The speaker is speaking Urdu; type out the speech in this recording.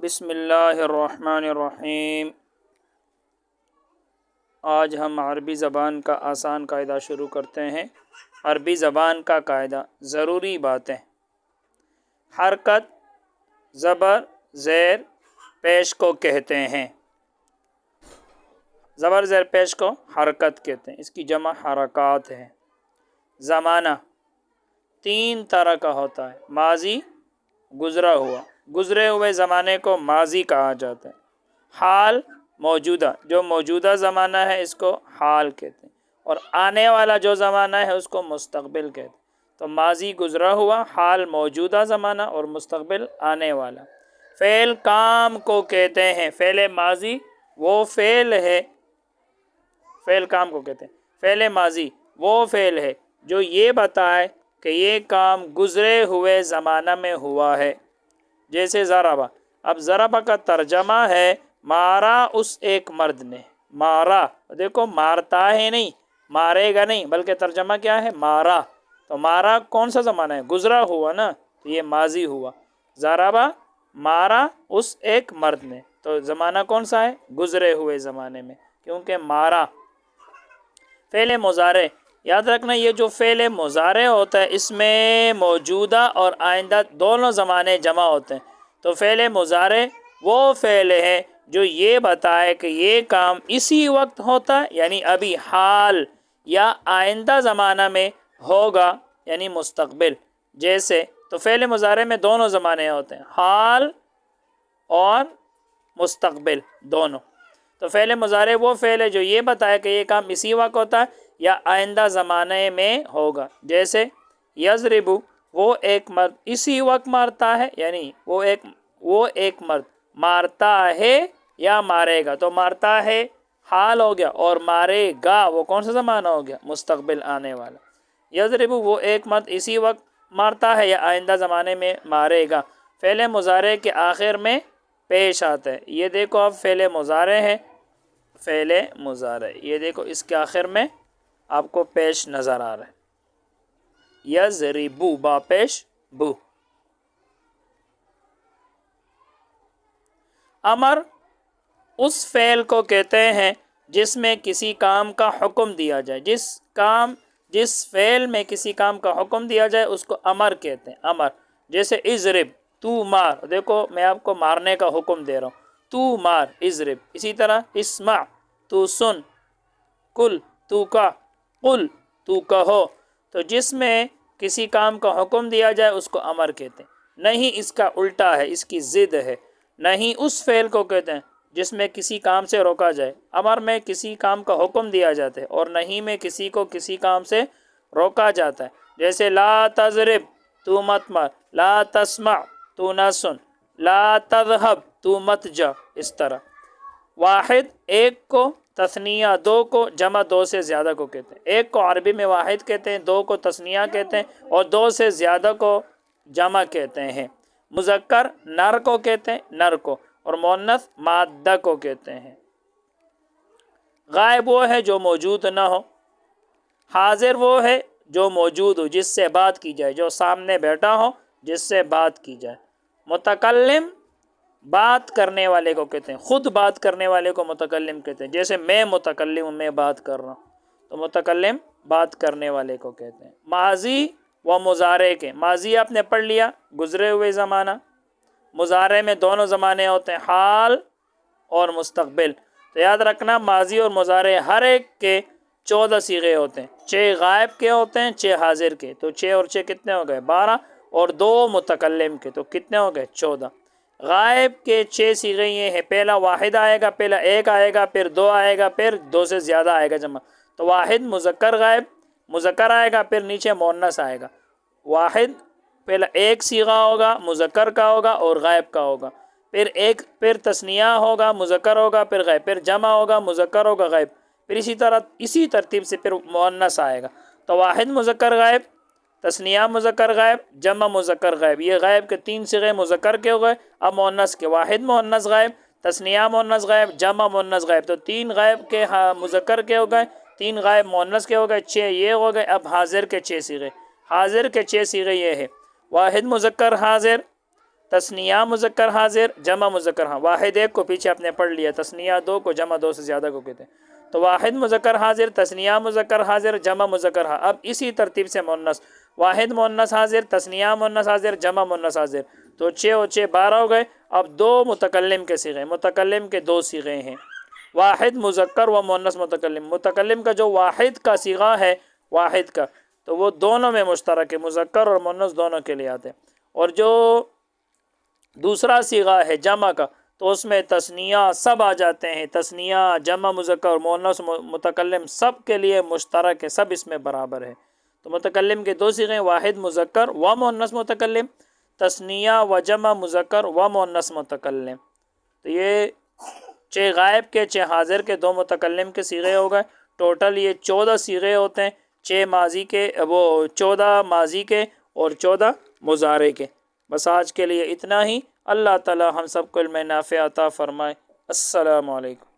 بسم اللہ الرحمن الرحیم۔ آج ہم عربی زبان کا آسان قاعدہ شروع کرتے ہیں۔ عربی زبان کا قاعدہ، ضروری باتیں: حرکت زبر زیر پیش کو کہتے ہیں۔ زبر زیر پیش کو حرکت کہتے ہیں، اس کی جمع حرکات ہے۔ زمانہ تین طرح کا ہوتا ہے: ماضی، گزرا ہوا، گزرے ہوئے زمانے کو ماضی کہا جاتا ہے۔ حال، موجودہ، جو موجودہ زمانہ ہے اس کو حال کہتے ہیں، اور آنے والا جو زمانہ ہے اس کو مستقبل کہتے ہیں۔ تو ماضی گزرا ہوا، حال موجودہ زمانہ، اور مستقبل آنے والا۔ فعل کام کو کہتے ہیں۔ فعل ماضی وہ فعل ہے، فعل کام کو کہتے ہیں۔ فعل ماضی وہ فعل ہے جو یہ بتائے کہ یہ کام گزرے ہوئے زمانہ میں ہوا ہے۔ جیسے ضربہ، اب ضربہ کا ترجمہ ہے مارا اس ایک مرد نے۔ مارا، دیکھو مارتا ہے نہیں، مارے گا نہیں، بلکہ ترجمہ کیا ہے؟ مارا۔ تو مارا کون سا زمانہ ہے؟ گزرا ہوا نا، تو یہ ماضی ہوا۔ ضربہ مارا اس ایک مرد نے، تو زمانہ کون سا ہے؟ گزرے ہوئے زمانے میں، کیونکہ مارا۔ فعل مضارع، یاد رکھنا یہ جو فعل مضارع ہوتا ہے اس میں موجودہ اور آئندہ دونوں زمانے جمع ہوتے ہیں۔ تو فعل مضارع وہ فعل ہے جو یہ بتائے کہ یہ کام اسی وقت ہوتا ہے، یعنی ابھی حال یا آئندہ زمانہ میں ہوگا، یعنی مستقبل۔ جیسے تو فعل مضارع میں دونوں زمانے ہوتے ہیں، حال اور مستقبل دونوں۔ تو فعل مضارع وہ فعل ہے جو یہ بتائے کہ یہ کام اسی وقت ہوتا ہے یا آئندہ زمانے میں ہوگا۔ جیسے یضرب، وہ ایک مرد اسی وقت مارتا ہے، یعنی وہ ایک مرد مارتا ہے یا مارے گا۔ تو مارتا ہے حال ہو گیا، اور مارے گا وہ کون سا زمانہ ہو گیا؟ مستقبل آنے والا۔ یضرب، وہ ایک مرد اسی وقت مارتا ہے یا آئندہ زمانے میں مارے گا۔ فعل مضارع کے آخر میں پیش آتا ہے۔ یہ دیکھو اب فعل مضارع ہے، فعل مضارع، یہ دیکھو اس کے آخر میں آپ کو پیش نظر آ رہا ہے، یضربو، با پیش بو۔ امر اس فعل کو کہتے ہیں جس میں کسی کام کا حکم دیا جائے۔ جس فعل میں کسی کام کا حکم دیا جائے اس کو امر کہتے ہیں، امر۔ جیسے اضرب، تو مار، دیکھو میں آپ کو مارنے کا حکم دے رہا ہوں، تو مار، اضرب۔ اسی طرح اسمع، تو سن، کل، تو کا، قل، تو کہو۔ تو جس میں کسی کام کا حکم دیا جائے اس کو امر کہتے ہیں۔ نہیں اس کا الٹا ہے، اس کی ضد ہے، نہیں اس فعل کو کہتے ہیں جس میں کسی کام سے روکا جائے۔ امر میں کسی کام کا حکم دیا جاتا ہے، اور نہیں میں کسی کو کسی کام سے روکا جاتا ہے۔ جیسے لا تضرب، تو مت مار، لا تسمع، تو نہ سن، لا تذهب، تو مت جا، اس طرح۔ واحد ایک کو، تثنیہ دو کو، جمع دو سے زیادہ کو کہتے ہیں۔ ایک کو عربی میں واحد کہتے ہیں، دو کو تثنیہ کہتے ہیں، اور دو سے زیادہ کو جمع کہتے ہیں۔ مذکر نر کو کہتے ہیں، نر کو، اور مؤنث مادہ کو کہتے ہیں۔ غائب وہ ہے جو موجود نہ ہو۔ حاضر وہ ہے جو موجود ہو، جس سے بات کی جائے، جو سامنے بیٹھا ہو، جس سے بات کی جائے۔ متکلم بات کرنے والے کو کہتے ہیں، خود بات کرنے والے کو متکلم کہتے ہیں۔ جیسے میں متکلم ہوں، میں بات کر رہا ہوں، تو متکلم بات کرنے والے کو کہتے ہیں۔ ماضی و مضارع کے، ماضی آپ نے پڑھ لیا، گزرے ہوئے زمانہ۔ مضارع میں دونوں زمانے ہوتے ہیں، حال اور مستقبل۔ تو یاد رکھنا ماضی اور مضارع ہر ایک کے 14 صیغے ہوتے ہیں، 6 غائب کے ہوتے ہیں، 6 حاضر کے۔ تو 6 اور 6 کتنے ہو گئے؟ 12، اور 2 متکلم کے، تو کتنے ہو گئے؟ 14۔ غائب کے 6 صیغے یہ ہیں، پہلا واحد آئے گا، پہلا ایک آئے گا، پھر 2 آئے گا، پھر 2 سے زیادہ آئے گا جمع۔ تو واحد مذکر غائب، مذکر آئے گا، پھر نیچے مؤنث آئے گا۔ واحد پہلا ایک صیغہ ہوگا، مذکر کا ہوگا اور غائب کا ہوگا، پھر تثنیہ ہوگا، مذکر ہوگا، پھر غائب، پھر جمع ہوگا، مذکر ہوگا، غائب، پھر اسی ترتیب سے پھر مؤنث آئے گا۔ تو واحد مذکر غائب، تثنیہ مذکر غائب، جمع مذکر غائب، یہ غائب کے 3 صیغے مذکر کے ہو گئے۔ اب مؤنث کے، واحد مؤنث غائب، تثنیہ مؤنث غائب، جمع مؤنث غائب۔ تو 3 غائب کے مذکر کے ہو گئے، 3 غائب مؤنث کے ہو گئے، 6 یہ ہو گئے۔ اب حاضر کے 6 صیغے، حاضر کے 6 صیغے یہ ہے: واحد مذکر حاضر، تثنیہ مذکر حاضر جمع مذکر ہاں، واحد ایک کو پیچھے آپ نے پڑھ لیا، تثنیہ دو کو، جمع دو سے زیادہ کو کہتے ہیں۔ تو واحد مذکر حاضر، تثنیہ مذکر حاضر، جمع مذکر ہاں۔ اب اسی ترتیب سے مؤنث، واحد مؤنث حاضر، تثنیہ مؤنث حاضر، جمع مؤنث حاضر، تو 6 اور 6 12 ہو گئے۔ اب دو متکلم کے صیغے، متکلم کے دو صیغے ہیں، واحد مذکر و مؤنث متکلم۔ متکلم کا جو واحد کا صیغہ ہے، واحد کا، تو وہ دونوں میں مشترک ہے، مذکر اور مؤنث دونوں کے لیے آتے ہیں۔ اور جو دوسرا صیغہ ہے جمع کا، تو اس میں تثنیہ سب آ جاتے ہیں، تثنیہ، جمع مذکر، مؤنث متکلم سب کے لیے مشترک ہے، سب اس میں برابر ہے۔ تو متکلم کے دو صیغے، واحد مذکر و مؤنث متکلم، تثنیہ و جمع مذکر و مؤنث متکلم۔ تو یہ 6 غائب کے 6 حاضر کے 2 متکلم کے صیغے ہو گئے، ٹوٹل یہ 14 صیغے ہوتے ہیں، 6 ماضی کے، وہ 14 ماضی کے اور 14 مضارع کے۔ بس آج کے لیے اتنا ہی۔ اللہ تعالی ہم سب کو علم نافع عطا فرمائے۔ السلام علیکم۔